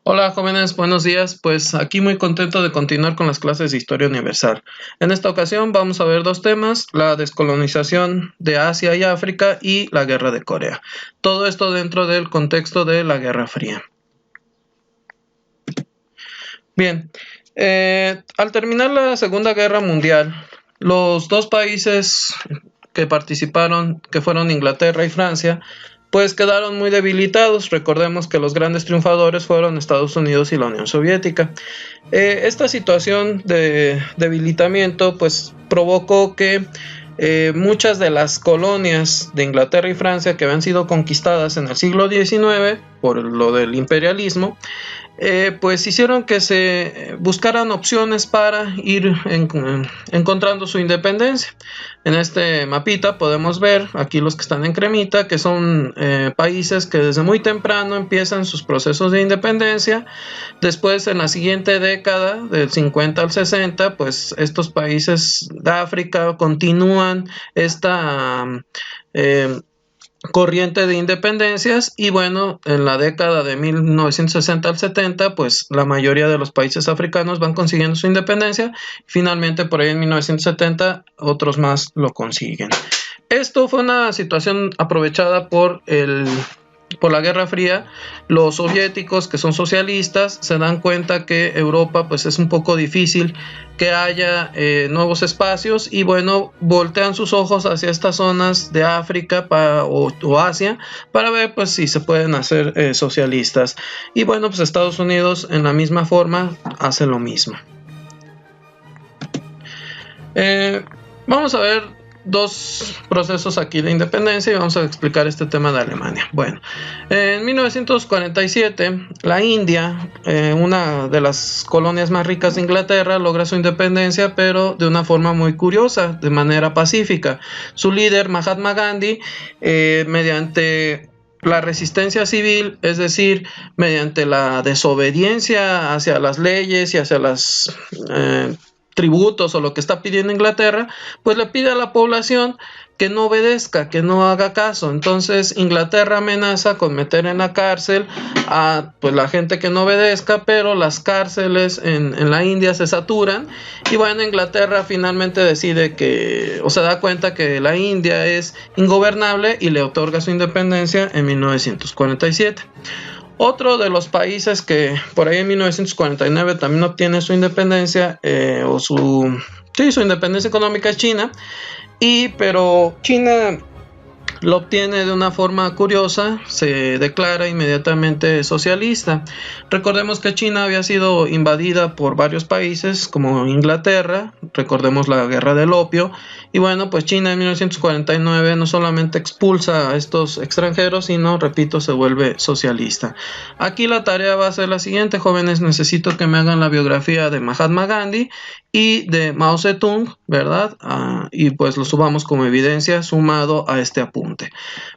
Hola jóvenes, buenos días. Pues aquí muy contento de continuar con las clases de Historia Universal. En esta ocasión vamos a ver dos temas: la descolonización de Asia y África y la Guerra de Corea. Todo esto dentro del contexto de la Guerra Fría. Bien, al terminar la Segunda Guerra Mundial, los dos países que participaron, que fueron Inglaterra y Francia, pues quedaron muy debilitados. Recordemos que los grandes triunfadores fueron Estados Unidos y la Unión Soviética. Esta situación de debilitamiento pues provocó que muchas de las colonias de Inglaterra y Francia que habían sido conquistadas en el siglo XIX por lo del imperialismo, pues hicieron que se buscaran opciones para ir encontrando su independencia. En este mapita podemos ver aquí los que están en cremita, que son países que desde muy temprano empiezan sus procesos de independencia. Después, en la siguiente década, del 50 al 60, pues estos países de África continúan esta corriente de independencias, y bueno, en la década de 1960 al 70 pues la mayoría de los países africanos van consiguiendo su independencia. Finalmente, por ahí en 1970 otros más lo consiguen. Esto fue una situación aprovechada por la Guerra Fría. Los soviéticos, que son socialistas, se dan cuenta que Europa pues es un poco difícil que haya nuevos espacios, y bueno, voltean sus ojos hacia estas zonas de África o Asia para ver pues si se pueden hacer socialistas. Y bueno, pues Estados Unidos en la misma forma hace lo mismo. Eh, Vamos a ver dos procesos aquí de independencia y vamos a explicar este tema de Alemania. Bueno, en 1947 la India, una de las colonias más ricas de Inglaterra, logra su independencia, pero de una forma muy curiosa, de manera pacífica. Su líder, Mahatma Gandhi, mediante la resistencia civil, es decir, mediante la desobediencia hacia las leyes y hacia las tributos o lo que está pidiendo Inglaterra, pues le pide a la población que no obedezca, que no haga caso. Entonces Inglaterra amenaza con meter en la cárcel a pues la gente que no obedezca, pero las cárceles en la India se saturan, y bueno, Inglaterra finalmente decide que, o se da cuenta que la India es ingobernable, y le otorga su independencia en 1947. Otro de los países que por ahí en 1949 también obtiene su independencia, su independencia económica, es China. Pero China lo obtiene de una forma curiosa: se declara inmediatamente socialista. Recordemos que China había sido invadida por varios países como Inglaterra, recordemos la guerra del opio, y bueno, pues China en 1949 no solamente expulsa a estos extranjeros, sino, repito, se vuelve socialista. Aquí la tarea va a ser la siguiente, jóvenes: necesito que me hagan la biografía de Mahatma Gandhi y de Mao Zedong, ¿verdad? Y pues lo subamos como evidencia sumado a este apunte.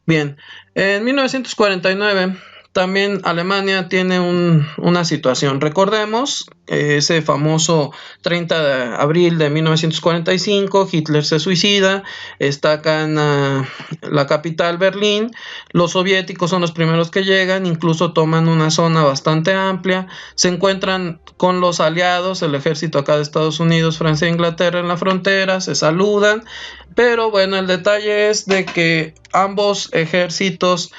Bien, en 1949 también Alemania tiene una situación. Recordemos ese famoso 30 de abril de 1945, Hitler se suicida, está acá en la capital, Berlín. Los soviéticos son los primeros que llegan, incluso toman una zona bastante amplia, se encuentran con los aliados, el ejército acá de Estados Unidos, Francia e Inglaterra en la frontera, se saludan. Pero bueno, el detalle es de que ambos ejércitos,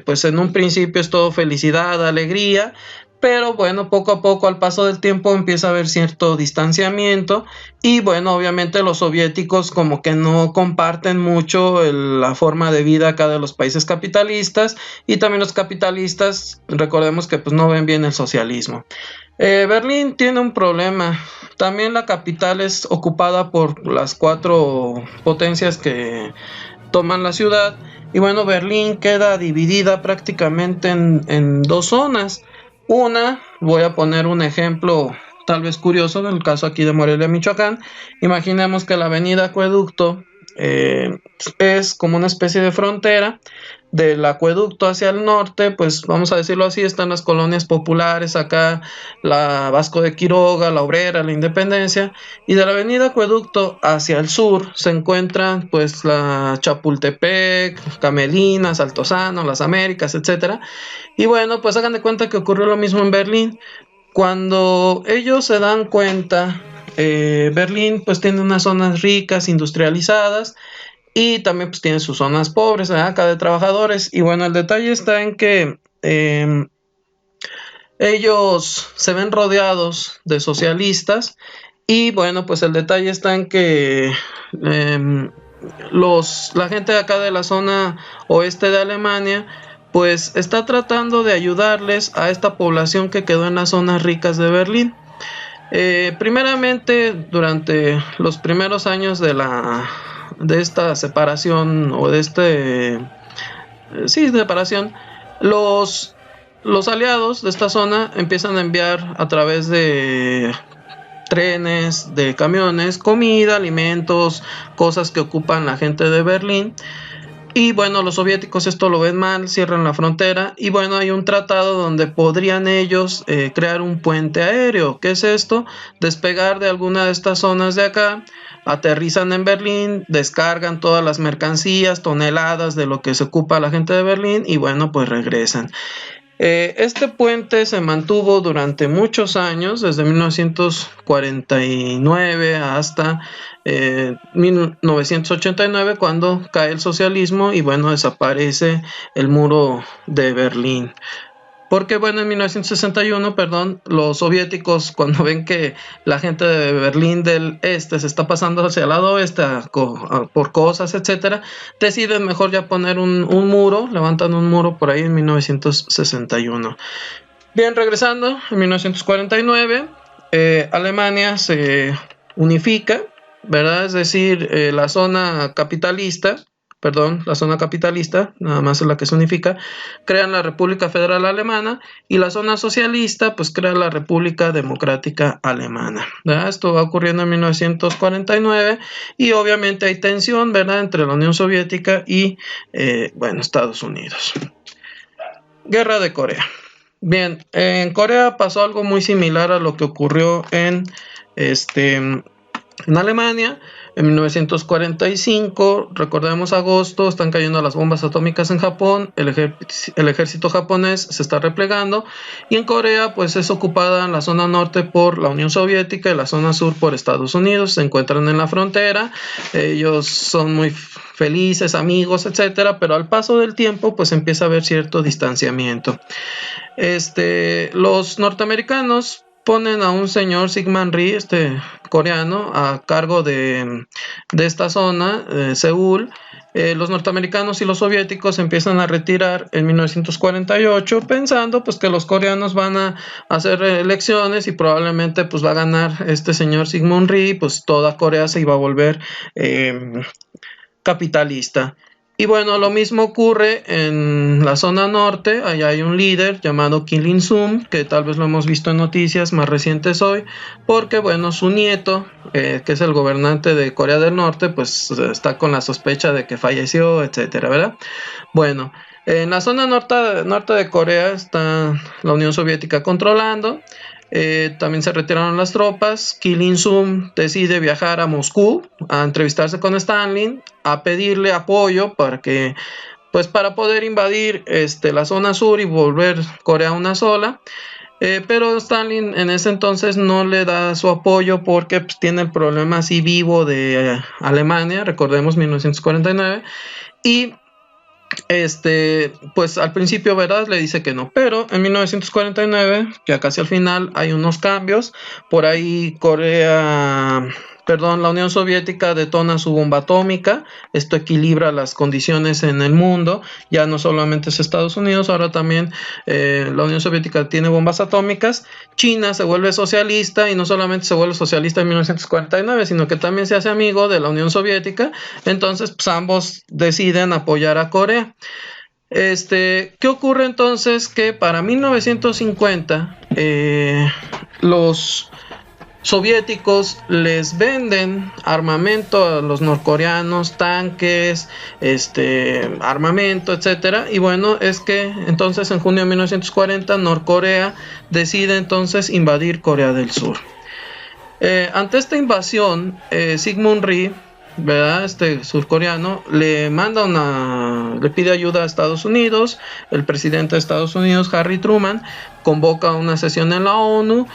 pues en un principio es todo felicidad, alegría, pero bueno, poco a poco, al paso del tiempo, empieza a haber cierto distanciamiento, y bueno, obviamente los soviéticos como que no comparten mucho la forma de vida acá de los países capitalistas, y también los capitalistas, recordemos que pues no ven bien el socialismo. Berlín tiene un problema. También la capital es ocupada por las cuatro potencias que toman la ciudad. Y bueno, Berlín queda dividida prácticamente en dos zonas. Una, voy a poner un ejemplo tal vez curioso, en el caso aquí de Morelia, Michoacán. Imaginemos que la avenida Acueducto es como una especie de frontera. del acueducto hacia el norte, pues vamos a decirlo así, están las colonias populares acá, la Vasco de Quiroga, la Obrera, la Independencia, y de la avenida Acueducto hacia el sur se encuentran pues la Chapultepec, Camelina, Altozano, las Américas, etcétera. Y bueno, pues hagan de cuenta que ocurrió lo mismo en Berlín. Cuando ellos se dan cuenta, Berlín pues tiene unas zonas ricas, industrializadas, y también pues tiene sus zonas pobres, ¿verdad? Acá de trabajadores. Y bueno, el detalle está en que ellos se ven rodeados de socialistas. Y bueno, pues el detalle está en que la gente de acá de la zona oeste de Alemania pues está tratando de ayudarles a esta población que quedó en las zonas ricas de Berlín. Primeramente, durante los primeros años de esta separación o de separación, los aliados de esta zona empiezan a enviar a través de trenes, de camiones, comida, alimentos, cosas que ocupan la gente de Berlín. Y bueno, los soviéticos esto lo ven mal, cierran la frontera y bueno, hay un tratado donde podrían ellos crear un puente aéreo. ¿Qué es esto? Despegar de alguna de estas zonas de acá, aterrizan en Berlín, descargan todas las mercancías, toneladas de lo que se ocupa la gente de Berlín y bueno, pues regresan. Este puente se mantuvo durante muchos años, desde 1949 hasta 1989, cuando cae el socialismo y bueno, desaparece el muro de Berlín. Porque bueno, en 1961, perdón, los soviéticos cuando ven que la gente de Berlín del Este se está pasando hacia el lado oeste por cosas, etcétera, deciden mejor ya poner un muro, levantan un muro por ahí en 1961. Bien, regresando, en 1949, Alemania se unifica, ¿verdad? Es decir, la zona capitalista, nada más es la que se unifica, crean la República Federal Alemana y la zona socialista pues crea la República Democrática Alemana, ¿verdad? Esto va ocurriendo en 1949 y obviamente hay tensión, ¿verdad?, entre la Unión Soviética y Estados Unidos. Guerra de Corea. Bien, en Corea pasó algo muy similar a lo que ocurrió en Alemania. En 1945, recordemos agosto, están cayendo las bombas atómicas en Japón, el ejército japonés se está replegando y en Corea pues es ocupada la zona norte por la Unión Soviética y la zona sur por Estados Unidos, se encuentran en la frontera, ellos son muy felices, amigos, etcétera, pero al paso del tiempo pues empieza a haber cierto distanciamiento. Los norteamericanos ponen a un señor Syngman Rhee, coreano, a cargo de esta zona, Seúl. Los norteamericanos y los soviéticos empiezan a retirar en 1948 pensando pues que los coreanos van a hacer elecciones y probablemente pues va a ganar este señor Syngman Rhee, pues toda Corea se iba a volver capitalista. Y bueno, lo mismo ocurre en la zona norte, allá hay un líder llamado Kim Il-sung, que tal vez lo hemos visto en noticias más recientes hoy, porque bueno, su nieto, que es el gobernante de Corea del Norte, pues está con la sospecha de que falleció, etcétera, ¿verdad? Bueno, en la zona norte de Corea está la Unión Soviética controlando. También se retiraron las tropas. Kim Il-sung decide viajar a Moscú a entrevistarse con Stalin, a pedirle apoyo para poder invadir la zona sur y volver Corea una sola. Pero Stalin en ese entonces no le da su apoyo porque pues, tiene el problema así vivo de Alemania, recordemos 1949, y pues al principio, ¿verdad?, le dice que no, pero en 1949, ya casi al final, hay unos cambios. Por ahí la Unión Soviética detona su bomba atómica. Esto equilibra las condiciones en el mundo. Ya no solamente es Estados Unidos, ahora también la Unión Soviética tiene bombas atómicas. China se vuelve socialista y no solamente se vuelve socialista en 1949, sino que también se hace amigo de la Unión Soviética. Entonces, pues ambos deciden apoyar a Corea. ¿Qué ocurre entonces? Que para 1950 los soviéticos les venden armamento a los norcoreanos, tanques, armamento, etcétera. Y bueno, es que entonces en junio de 1940 Norcorea decide entonces invadir Corea del Sur. Ante esta invasión, Sigmund Rhee, ¿verdad? Surcoreano le pide ayuda a Estados Unidos. El presidente de Estados Unidos, Harry Truman, convoca una sesión en la ONU.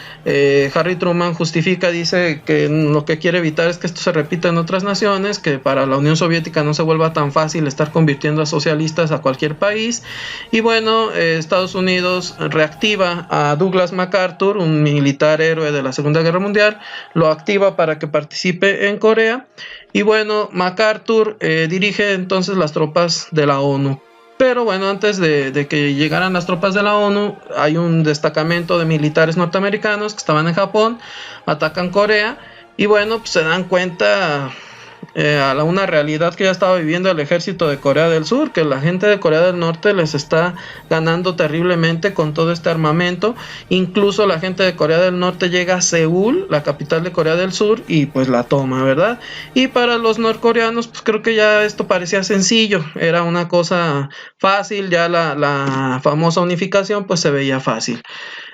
Harry Truman justifica, dice que lo que quiere evitar es que esto se repita en otras naciones, que para la Unión Soviética no se vuelva tan fácil estar convirtiendo a socialistas a cualquier país. Y bueno, Estados Unidos reactiva a Douglas MacArthur, un militar héroe de la Segunda Guerra Mundial, lo activa para que participe en Corea. Y bueno, MacArthur dirige entonces las tropas de la ONU. Pero bueno, antes de que llegaran las tropas de la ONU, hay un destacamento de militares norteamericanos que estaban en Japón, atacan Corea y bueno, pues se dan cuenta a una realidad que ya estaba viviendo el ejército de Corea del Sur, que la gente de Corea del Norte les está ganando terriblemente con todo este armamento. Incluso la gente de Corea del Norte llega a Seúl, la capital de Corea del Sur, y pues la toma, ¿verdad? Y para los norcoreanos, pues creo que ya esto parecía sencillo, era una cosa fácil, ya la famosa unificación pues se veía fácil.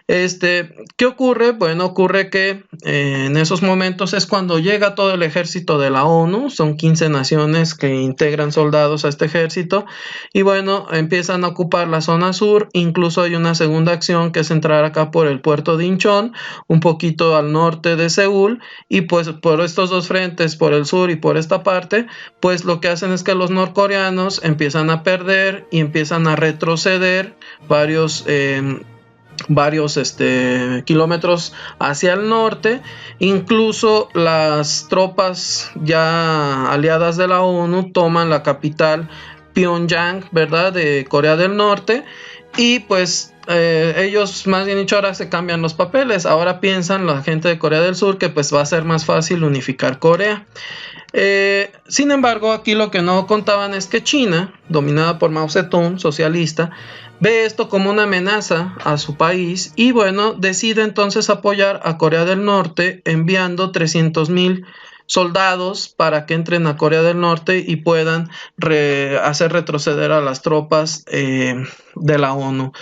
¿Qué ocurre? Bueno, ocurre que en esos momentos es cuando llega todo el ejército de la ONU, son 15 naciones que integran soldados a este ejército, y bueno, empiezan a ocupar la zona sur. Incluso hay una segunda acción que es entrar acá por el puerto de Incheon, un poquito al norte de Seúl, y pues por estos dos frentes, por el sur y por esta parte, pues lo que hacen es que los norcoreanos empiezan a perder y empiezan a retroceder varios kilómetros hacia el norte. Incluso las tropas ya aliadas de la ONU toman la capital Pyongyang, ¿verdad?, de Corea del Norte. Y pues ellos, más bien dicho, ahora se cambian los papeles. Ahora piensan la gente de Corea del Sur que pues va a ser más fácil unificar Corea. Sin embargo, aquí lo que no contaban es que China, dominada por Mao Zedong, socialista, ve esto como una amenaza a su país y bueno, decide entonces apoyar a Corea del Norte enviando 300,000 soldados para que entren a Corea del Norte y puedan hacer retroceder a las tropas de la ONU.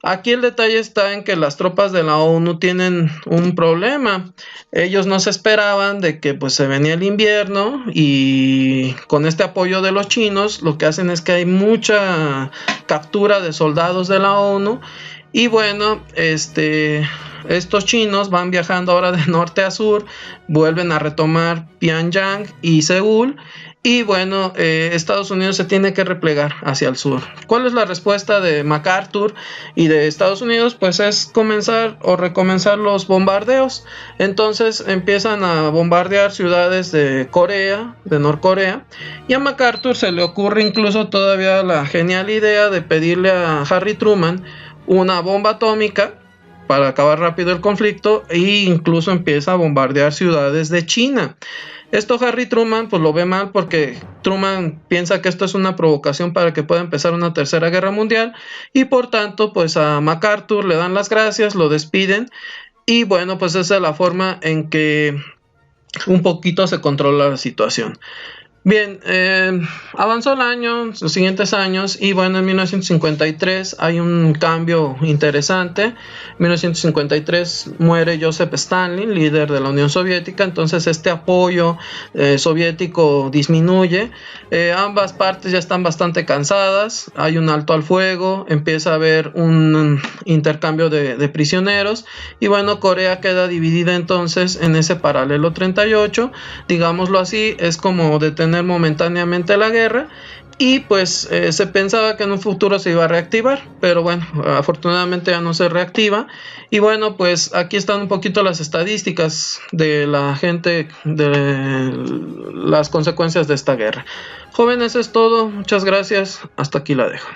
Aquí el detalle está en que las tropas de la ONU tienen un problema. Ellos no se esperaban de que pues se venía el invierno y con este apoyo de los chinos lo que hacen es que hay mucha captura de soldados de la ONU y bueno, estos chinos van viajando ahora de norte a sur, vuelven a retomar Pyongyang y Seúl. Y bueno, Estados Unidos se tiene que replegar hacia el sur. ¿Cuál es la respuesta de MacArthur y de Estados Unidos? Pues es comenzar o recomenzar los bombardeos. Entonces empiezan a bombardear ciudades de Corea, de Norcorea. Y a MacArthur se le ocurre incluso todavía la genial idea de pedirle a Harry Truman una bomba atómica para acabar rápido el conflicto e incluso empieza a bombardear ciudades de China. Esto Harry Truman pues lo ve mal porque Truman piensa que esto es una provocación para que pueda empezar una tercera guerra mundial y por tanto pues a MacArthur le dan las gracias, lo despiden y bueno pues esa es la forma en que un poquito se controla la situación. Bien, avanzó el año, los siguientes años y bueno, en 1953 hay un cambio interesante. En 1953 muere Joseph Stalin, líder de la Unión Soviética, entonces este apoyo soviético disminuye. Ambas partes ya están bastante cansadas, hay un alto al fuego, empieza a haber un intercambio de prisioneros y bueno, Corea queda dividida entonces en ese paralelo 38, digámoslo así, es como detener momentáneamente la guerra y pues se pensaba que en un futuro se iba a reactivar, pero bueno, afortunadamente ya no se reactiva y bueno, pues aquí están un poquito las estadísticas de la gente, de las consecuencias de esta guerra. Jóvenes, es todo, muchas gracias, hasta aquí la dejo.